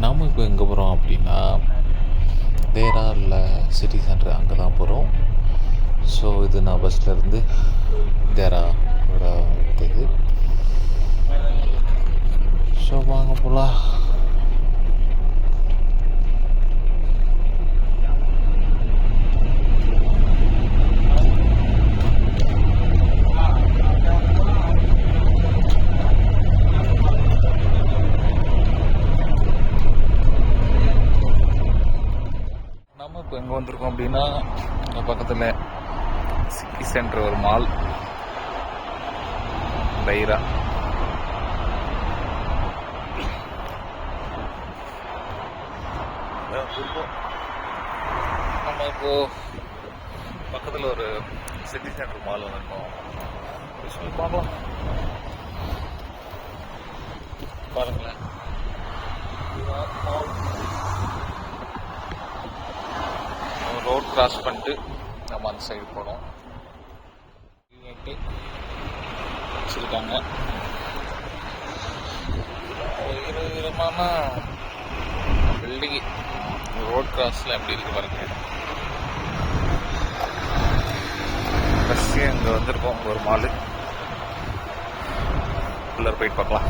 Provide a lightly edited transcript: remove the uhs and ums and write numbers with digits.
நாம் இப்போ எங்கே போகிறோம் அப்படின்னா தேராவில் சிட்டி சென்டர் அங்கே தான் போகிறோம். ஸோ இது நான் பஸ்லேருந்து தேராவோட எடுத்தது. ஸோ வாங்க போகலாம். நம்ம இப்போ எங்கே வந்திருக்கோம் அப்படின்னா இங்கே பக்கத்தில் சிட்டி சென்டர் ஒரு மால் தைரா. நம்ம இப்போ பக்கத்தில் ஒரு சிட்டி சென்டர் மால் வந்திருக்கோம். சொல்லி பார்க்கலாம். பாருங்களேன், ரோட் கிராஸ் பண்ணிட்டு நம்ம அந்த சைடு போனோம். வச்சுருக்காங்க விதமான பில்டிங். ரோட் கிராஸில் எப்படி இருக்கு பாருங்க. பஸ்ஸே அங்கே வந்திருக்கோம் ஒரு மாலு. உள்ளே போயிட்டு பார்க்கலாம்.